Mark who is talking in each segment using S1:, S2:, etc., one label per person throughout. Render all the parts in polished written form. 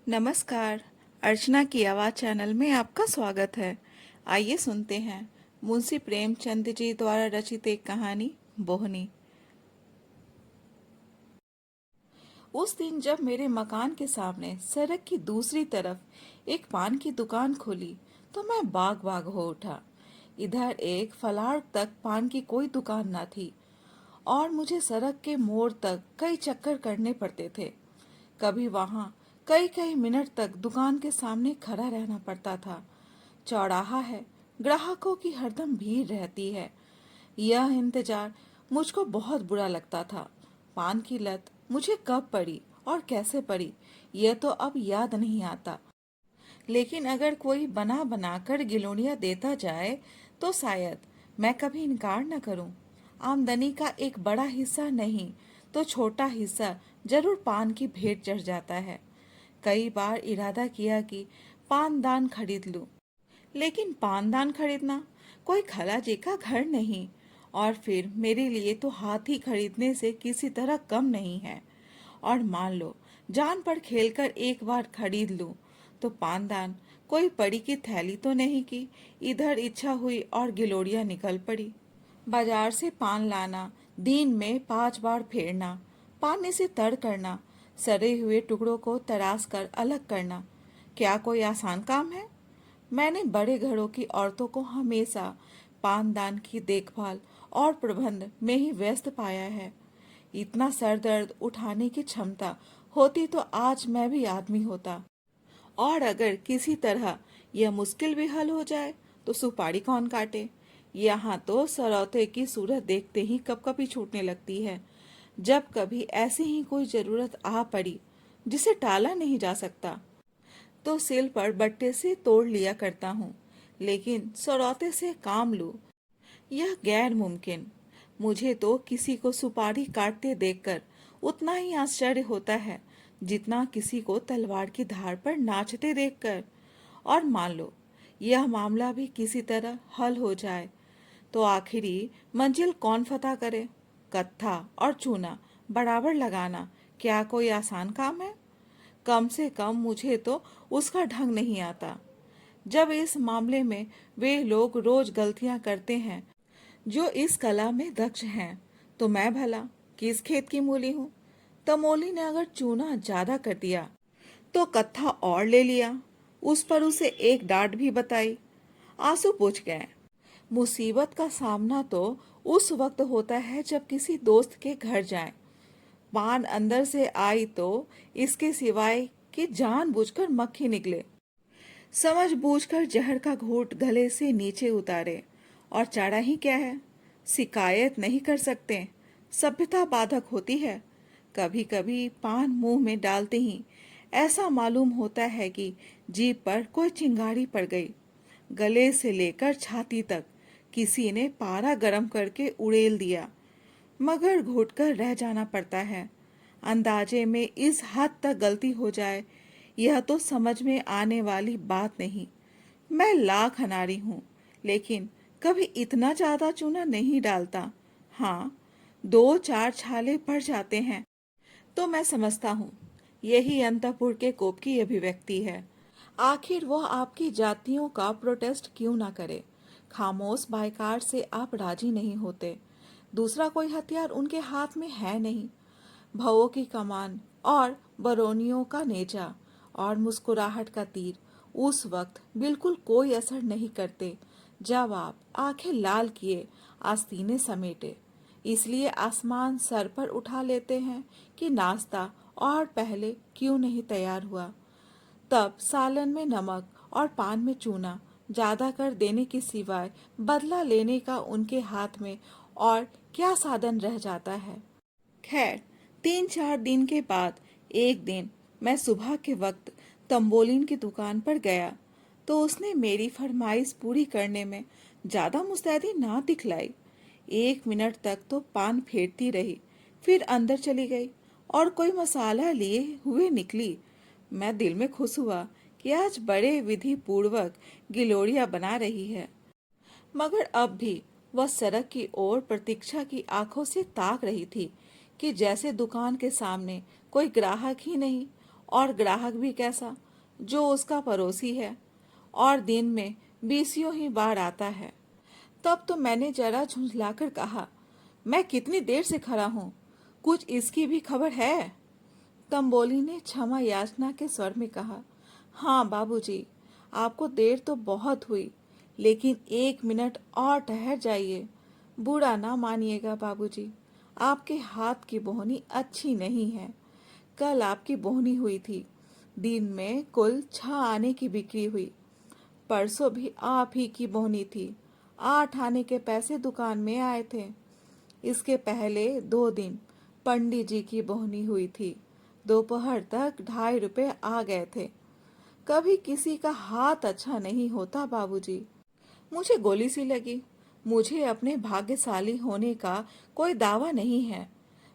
S1: नमस्कार। अर्चना की आवाज़ चैनल में आपका स्वागत है। आइए सुनते हैं मुंशी प्रेमचंद जी द्वारा रचित एक कहानी बोहनी। उस दिन जब मेरे मकान के सामने सड़क की दूसरी तरफ एक पान की दुकान खुली तो मैं बाग बाग हो उठा। इधर एक फलाट तक पान की कोई दुकान न थी और मुझे सड़क के मोड़ तक कई चक्कर करने पड़ते थे। कभी वहां कई कई मिनट तक दुकान के सामने खड़ा रहना पड़ता था। चौराहा है, ग्राहकों की हरदम भीड़ रहती है। यह इंतजार मुझको बहुत बुरा लगता था। पान की लत मुझे कब पड़ी और कैसे पड़ी यह तो अब याद नहीं आता, लेकिन अगर कोई बना बना कर गिलोनियां देता जाए तो शायद मैं कभी इनकार न करूं। आमदनी का एक बड़ा हिस्सा नहीं तो छोटा हिस्सा जरूर पान की भेंट चढ़ जाता है। कई बार इरादा किया कि पानदान खरीद लूं, लेकिन पानदान खरीदना कोई खलाजी का घर नहीं, और फिर मेरे लिए तो हाथी खरीदने से किसी तरह कम नहीं है। और मान लो जान पर खेलकर एक बार खरीद लूं तो पानदान कोई पड़ी की थैली तो नहीं कि इधर इच्छा हुई और गिलोड़ियां निकल पड़ी। बाजार से पान लाना, दिन में 5 बार फेरना, पानी से तर करना, सड़े हुए टुकड़ों को तराश कर अलग करना, क्या कोई आसान काम है? मैंने बड़े घरों की औरतों को हमेशा पानदान की देखभाल और प्रबंध में ही व्यस्त पाया है। इतना सर दर्द उठाने की क्षमता होती तो आज मैं भी आदमी होता। और अगर किसी तरह यह मुश्किल भी हल हो जाए तो सुपारी कौन काटे? यहाँ तो सरौते की सूरत देखते ही कपकपी छूटने लगती है। जब कभी ऐसी ही कोई जरूरत आ पड़ी जिसे टाला नहीं जा सकता तो सिल पर बट्टे से तोड़ लिया करता हूँ, लेकिन सरौते से काम लूं यह गैर मुमकिन। मुझे तो किसी को सुपारी काटते देखकर उतना ही आश्चर्य होता है जितना किसी को तलवार की धार पर नाचते देखकर। और मान लो यह मामला भी किसी तरह हल हो जाए तो आखिरी मंजिल कौन फतह करे? कत्था और चूना बराबर लगाना क्या कोई आसान काम है? कम से कम मुझे तो उसका ढंग नहीं आता। जब इस मामले में वे लोग रोज गलतियां करते हैं जो इस कला में दक्ष हैं, तो मैं भला किस खेत की मूली हूँ? तमोली ने अगर चूना ज्यादा कर दिया तो कत्था और ले लिया, उस पर उसे एक डांट भी बताई, आंसू पूछ गए। मुसीबत का सामना तो उस वक्त होता है जब किसी दोस्त के घर जाएं। पान अंदर से आई तो इसके सिवाय कि जानबूझकर मक्खी निकले, समझ बूझकर जहर का घूंट गले से नीचे उतारे, और चारा ही क्या है? शिकायत नहीं कर सकते, सभ्यता बाधक होती है। कभी कभी पान मुंह में डालते ही ऐसा मालूम होता है कि जीभ पर कोई चिंगारी पड़ गई। गले से लेकर छाती तक किसी ने पारा गरम करके उड़ेल दिया, मगर घुटकर रह जाना पड़ता है। अंदाजे में इस हद तक गलती हो जाए यह तो समझ में आने वाली बात नहीं। मैं लाख अनाड़ी हूँ, लेकिन कभी इतना ज्यादा चूना नहीं डालता। हाँ, 2-4 छाले पड़ जाते हैं तो मैं समझता हूँ यही अंतःपुर के कोप की अभिव्यक्ति है। आखिर वह आपकी जातियों का प्रोटेस्ट क्यों ना करे? खामोश बायकार से आप राजी नहीं होते। दूसरा कोई हथियार उनके हाथ में है नहीं। भवों की कमान और बरौनियों का नेजा और मुस्कुराहट का तीर उस वक्त बिल्कुल कोई असर नहीं करते जब आप आंखें लाल किए आस्तीने समेटे, इसलिए आसमान सर पर उठा लेते हैं कि नाश्ता और पहले क्यों नहीं तैयार हुआ। तब सालन में नमक और पान में चूना ज्यादा कर देने के सिवाय बदला लेने का उनके हाथ में और क्या साधन रह जाता है? खैर, 3-4 दिन के बाद एक दिन मैं सुबह के वक्त तंबोलिन की दुकान पर गया तो उसने मेरी फरमाइश पूरी करने में ज्यादा मुस्तैदी ना दिखलाई। 1 मिनट तक तो पान फेरती रही, फिर अंदर चली गई और कोई मसाला लिए हुए निकली। मैं दिल में खुश हुआ कि आज बड़े विधि पूर्वक गिलोड़िया बना रही है, मगर अब भी वह सड़क की ओर प्रतीक्षा की आंखों से ताक रही थी कि जैसे दुकान के सामने कोई ग्राहक ही नहीं और ग्राहक भी कैसा, जो उसका पड़ोसी है और दिन में बीसियों ही बार आता है। तब तो मैंने जरा झुंझलाकर कहा, मैं कितनी देर से खड़ा हूँ, कुछ इसकी भी खबर है? तंबोली ने क्षमा याचना के स्वर में कहा, हाँ बाबूजी, आपको देर तो बहुत हुई, लेकिन 1 मिनट और ठहर जाइए। बुरा ना मानिएगा बाबूजी, आपके हाथ की बोहनी अच्छी नहीं है। कल आपकी बोहनी हुई थी, दिन में कुल 6 आने की बिक्री हुई। परसों भी आप ही की बोहनी थी, 8 आने के पैसे दुकान में आए थे। इसके पहले 2 दिन पंडित जी की बोहनी हुई थी, दोपहर तक 2.5 रुपए आ गए थे। कभी किसी का हाथ अच्छा नहीं होता बाबूजी। मुझे गोली सी लगी। मुझे अपने भाग्यशाली होने का कोई दावा नहीं है।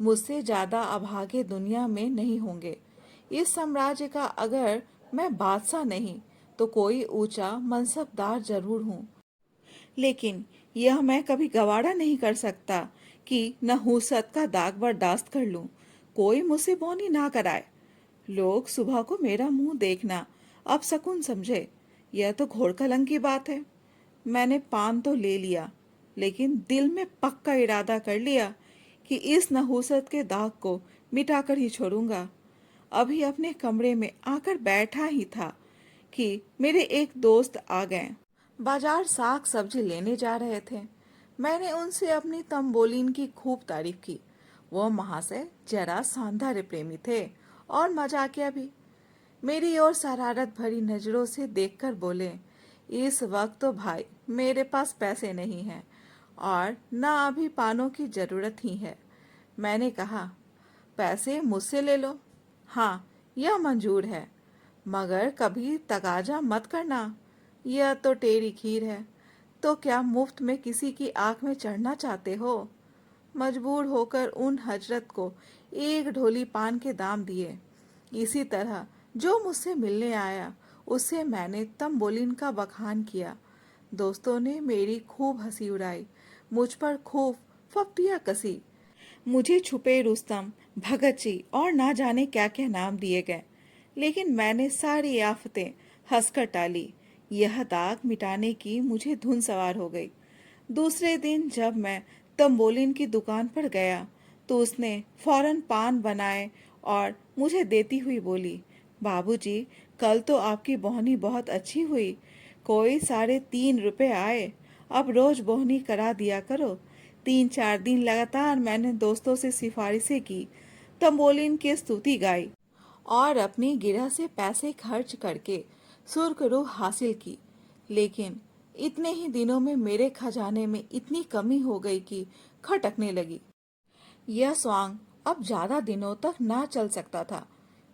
S1: मुझसे ज्यादा अभागे दुनिया में नहीं होंगे। इस साम्राज्य का अगर मैं बादशाह नहीं तो कोई ऊंचा मनसबदार जरूर हूँ, लेकिन यह मैं कभी गवारा नहीं कर सकता कि नहुसत का दाग बर्दाश्त कर लूं। कोई मुझसे बौनी ना कराए। लोग सुबह को मेरा मुंह देखना अब शकुन समझे, यह तो घोर कलंक की बात है। मैंने पान तो ले लिया, लेकिन दिल में पक्का इरादा कर लिया कि इस नहुसत के दाग को मिटाकर ही छोड़ूंगा। अभी अपने कमरे में आकर बैठा ही था कि मेरे एक दोस्त आ गए। बाजार साग सब्जी लेने जा रहे थे। मैंने उनसे अपनी तंबोलिन की खूब तारीफ की। वो महाशय जरा सौंदर्य प्रेमी थे और मजाकिया भी। मेरी ओर शरारत भरी नजरों से देखकर बोले, इस वक्त तो भाई मेरे पास पैसे नहीं हैं और ना अभी पानों की जरूरत ही है। मैंने कहा, पैसे मुझसे ले लो, हाँ यह मंजूर है, मगर कभी तगाजा मत करना। यह तो टेरी खीर है, तो क्या मुफ्त में किसी की आंख में चढ़ना चाहते हो? मजबूर होकर उन हजरत को 1 ढोली पान के दाम दिए। इसी तरह जो मुझसे मिलने आया उससे मैंने तंबोलिन का बखान किया। दोस्तों ने मेरी खूब हंसी उड़ाई, मुझ पर खूब फप्तियां कसी। मुझे छुपे रुस्तम, भगत जी और ना जाने क्या क्या नाम दिए गए, लेकिन मैंने सारी आफतें हंसकर टाली। यह दाग मिटाने की मुझे धुन सवार हो गई। दूसरे दिन जब मैं तंबोलिन की दुकान पर गया तो उसने फौरन पान बनाए और मुझे देती हुई बोली, बाबूजी, कल तो आपकी बोहनी बहुत अच्छी हुई, कोई 3.5 रुपए आए। अब रोज बोहनी करा दिया करो। 3-4 दिन लगातार मैंने दोस्तों से सिफारिशें की, तंबोलिन की स्तुति गाई और अपनी गिरह से पैसे खर्च करके सुर्खरू हासिल की। लेकिन इतने ही दिनों में मेरे खजाने में इतनी कमी हो गई कि खटकने लगी। यह स्वांग अब ज्यादा दिनों तक ना चल सकता था।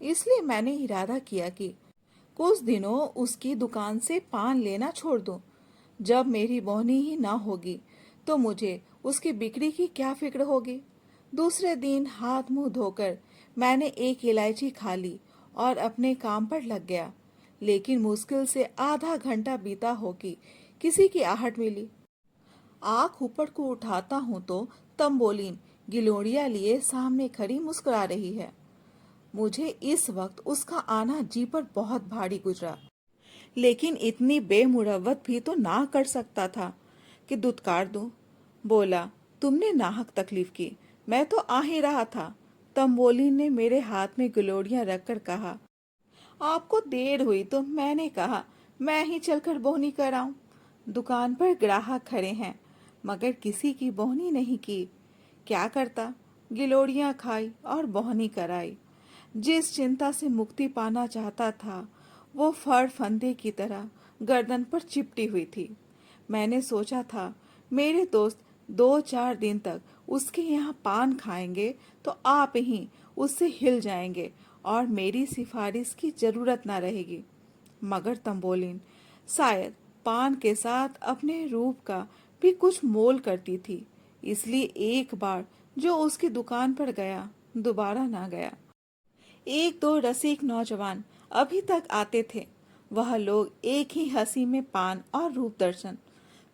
S1: इसलिए मैंने इरादा किया कि कुछ दिनों उसकी दुकान से पान लेना छोड़ दूं। जब मेरी बोहनी ही ना होगी तो मुझे उसकी बिक्री की क्या फिक्र होगी। दूसरे दिन हाथ मुंह धोकर मैंने एक इलायची खा ली और अपने काम पर लग गया। लेकिन मुश्किल से आधा घंटा बीता हो कि किसी की आहट मिली। आँख ऊपर को उठाता हूँ तो तंबोलिन गिलोड़िया लिए सामने खड़ी मुस्कुरा रही है। मुझे इस वक्त उसका आना जी पर बहुत भारी गुजरा, लेकिन इतनी बेमुरव्वत भी तो ना कर सकता था कि दुत्कार दूं। बोला, तुमने नाहक तकलीफ की, मैं तो आ ही रहा था। तंबोली ने मेरे हाथ में गिलोड़ियां रखकर कहा, आपको देर हुई तो मैंने कहा मैं ही चलकर बोहनी कराऊं। दुकान पर ग्राहक खड़े हैं, मगर किसी की बोहनी नहीं की। क्या करता, गिलोड़ियां खाई और बोहनी कराई। जिस चिंता से मुक्ति पाना चाहता था वो फर फंदे की तरह गर्दन पर चिपटी हुई थी। मैंने सोचा था मेरे दोस्त 2-4 दिन तक उसके यहाँ पान खाएंगे तो आप ही उससे हिल जाएंगे और मेरी सिफारिश की जरूरत ना रहेगी। मगर तंबोलिन शायद पान के साथ अपने रूप का भी कुछ मोल करती थी, इसलिए एक बार जो उसकी दुकान पर गया दोबारा ना गया। 1-2 रसिक नौजवान अभी तक आते थे। वह लोग एक ही हंसी में पान और रूप दर्शन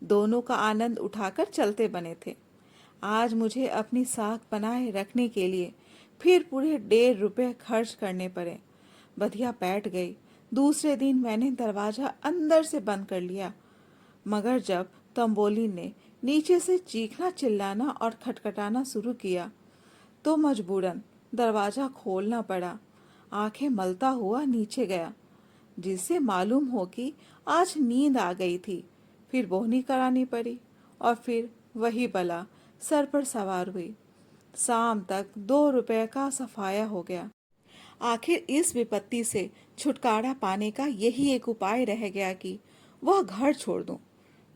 S1: दोनों का आनंद उठाकर चलते बने थे। आज मुझे अपनी साख बनाए रखने के लिए फिर पूरे 1.5 रुपए खर्च करने पड़े। बधिया बैठ गई। दूसरे दिन मैंने दरवाजा अंदर से बंद कर लिया, मगर जब तंबोलिन ने नीचे से चीखना, चिल्लाना और खटखटाना शुरू किया तो मजबूरन दरवाजा खोलना पड़ा। आंखें मलता हुआ नीचे गया, जिससे मालूम हो कि आज नींद आ गई थी। फिर बोहनी करानी पड़ी और फिर वही बला सर पर सवार हुई। शाम तक 2 रुपए का सफाया हो गया। आखिर इस विपत्ति से छुटकारा पाने का यही एक उपाय रह गया कि वह घर छोड़ दूं।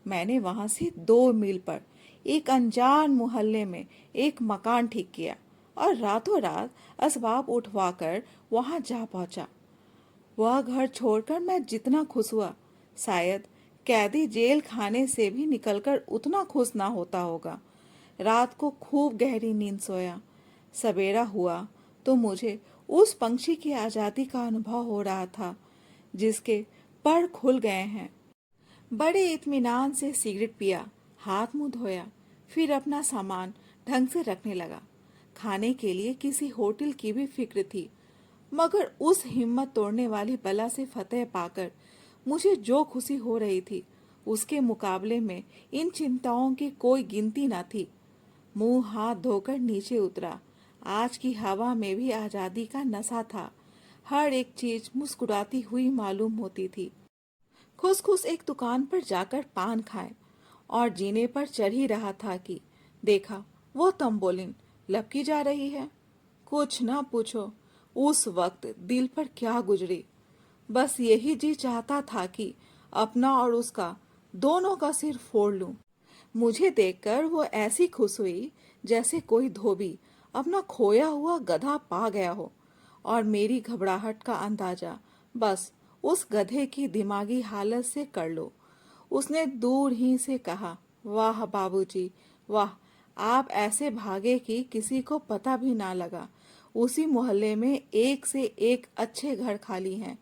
S1: मैंने वहां से 2 मील पर एक अनजान मोहल्ले में एक मकान ठीक किया और रातों रात असबाब उठवाकर वहां जा पहुंचा। वह घर छोड़कर मैं जितना खुश हुआ, शायद कैदी जेल खाने से भी निकलकर उतना खुश ना होता होगा। रात को खूब गहरी नींद सोया। सवेरा हुआ तो मुझे उस पंछी की आजादी का अनुभव हो रहा था जिसके पर खुल गए हैं। बड़े इत्मीनान से सिगरेट पिया, हाथ मुंह धोया, फिर अपना सामान ढंग से रखने लगा। खाने के लिए किसी होटल की भी फिक्र थी, मगर उस हिम्मत तोड़ने वाली बला से फतेह पाकर मुझे जो खुशी हो रही थी, उसके मुकाबले में इन चिंताओं की कोई गिनती न थी। मुंह हाथ धोकर नीचे उतरा। आज की हवा में भी आजादी का नशा था। हर एक चीज मुस्कुराती हुई मालूम होती थी। खुश खुश एक दुकान पर जाकर पान खाए और जीने पर चढ़ ही रहा था कि देखा वो तंबोलिन लपकी जा रही है। कुछ ना पूछो, उस वक्त दिल पर क्या गुजरी। बस यही जी चाहता था कि अपना और उसका दोनों का सिर फोड़ लूं। मुझे देखकर वो ऐसी खुश हुई जैसे कोई धोबी अपना खोया हुआ गधा पा गया हो, और मेरी घबराहट का अंदाजा बस उस गधे की दिमागी हालत से कर लो। उसने दूर ही से कहा, वाह बाबूजी, वाह, आप ऐसे भागे कि किसी को पता भी ना लगा। उसी मोहल्ले में एक से एक अच्छे घर खाली हैं।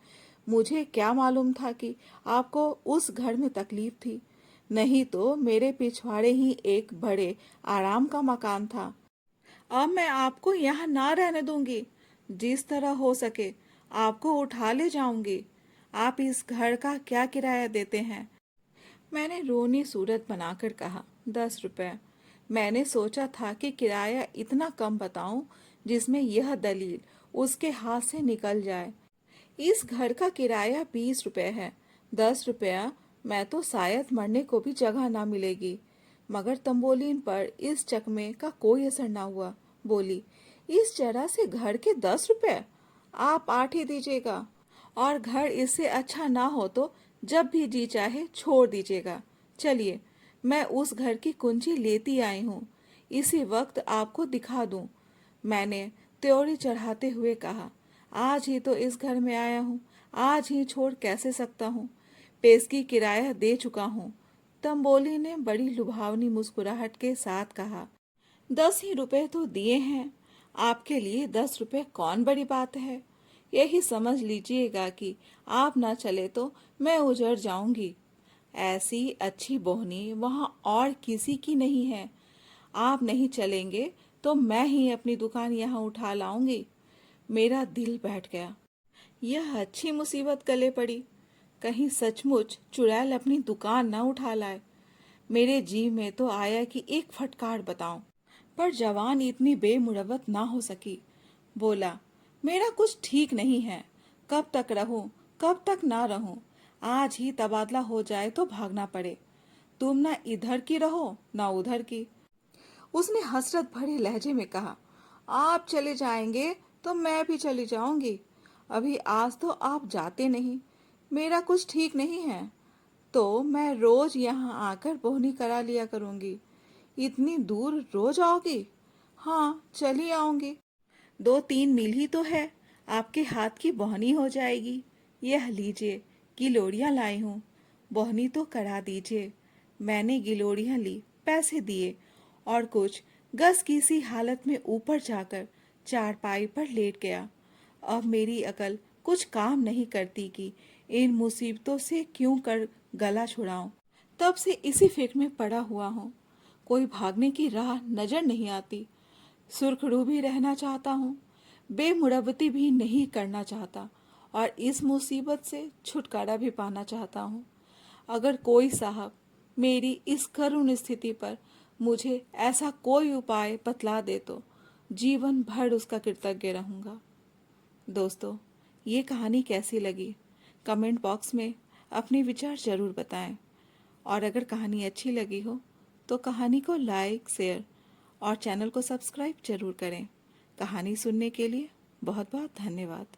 S1: मुझे क्या मालूम था कि आपको उस घर में तकलीफ थी, नहीं तो मेरे पिछवाड़े ही एक बड़े आराम का मकान था। अब मैं आपको यहाँ ना रहने दूंगी। जिस तरह हो सके आपको उठा ले जाऊंगी। आप इस घर का क्या किराया देते हैं? मैंने रोनी सूरत बनाकर कहा, 10 रुपए। मैंने सोचा था कि किराया इतना कम बताऊं जिसमें यह दलील उसके हाथ से निकल जाए। इस घर का किराया 20 रुपए है। 10 रुपया मैं तो शायद मरने को भी जगह ना मिलेगी। मगर तंबोलिन पर इस चकमे का कोई असर ना हुआ। बोली, इस जरा से घर के 10 रुपए? आप 8 ही दीजिएगा, और घर इससे अच्छा ना हो तो जब भी जी चाहे छोड़ दीजिएगा। चलिए, मैं उस घर की कुंजी लेती आई हूँ, इसी वक्त आपको दिखा दूं। मैंने त्योरी चढ़ाते हुए कहा, आज ही तो इस घर में आया हूँ, आज ही छोड़ कैसे सकता हूँ? पेशगी किराया दे चुका हूँ। तंबोली ने बड़ी लुभावनी मुस्कुराहट के साथ कहा, 10 ही रुपए तो दिए हैं। आपके लिए 10 रुपए कौन बड़ी बात है? यही समझ लीजिएगा कि आप ना चले तो मैं उजड़ जाऊंगी। ऐसी अच्छी बोहनी वहां और किसी की नहीं है। आप नहीं चलेंगे तो मैं ही अपनी दुकान यहाँ उठा लाऊंगी। मेरा दिल बैठ गया। यह अच्छी मुसीबत गले पड़ी। कहीं सचमुच चुड़ैल अपनी दुकान न उठा लाए। मेरे जी में तो आया कि एक फटकार बताऊं, पर जवान इतनी बेमुरवत ना हो सकी। बोला, मेरा कुछ ठीक नहीं है। कब तक रहूं, कब तक ना रहूं? आज ही तबादला हो जाए तो भागना पड़े। तुम ना इधर की रहो ना उधर की। उसने हसरत भरे लहजे में कहा, आप चले जाएंगे तो मैं भी चली जाऊंगी। अभी आज तो आप जाते नहीं। मेरा कुछ ठीक नहीं है तो मैं रोज यहाँ आकर बोहनी करा लिया करूंगी। इतनी दूर रोज आओगी? हाँ, चली आऊंगी। 2-3 मील ही तो है। आपके हाथ की बोहनी हो जाएगी। यह लीजिए, गिलोड़ियाँ लाई हूँ, बोहनी तो करा दीजिए। मैंने गिलोड़ियाँ ली, पैसे दिए और कुछ गस की सी हालत में ऊपर जाकर चारपाई पर लेट गया। अब मेरी अकल कुछ काम नहीं करती कि इन मुसीबतों से क्यों कर गला छुड़ाऊं। तब से इसी फिक्र में पड़ा हुआ हूँ। कोई भागने की राह नजर नहीं आती। सुरखरू भी रहना चाहता हूँ, बेमुरवती भी नहीं करना चाहता, और इस मुसीबत से छुटकारा भी पाना चाहता हूँ। अगर कोई साहब मेरी इस करुण स्थिति पर मुझे ऐसा कोई उपाय बतला दे तो जीवन भर उसका कृतज्ञ रहूँगा। दोस्तों, ये कहानी कैसी लगी कमेंट बॉक्स में अपने विचार ज़रूर बताएं। और अगर कहानी अच्छी लगी हो तो कहानी को लाइक, शेयर और चैनल को सब्सक्राइब जरूर करें। कहानी सुनने के लिए बहुत बहुत धन्यवाद।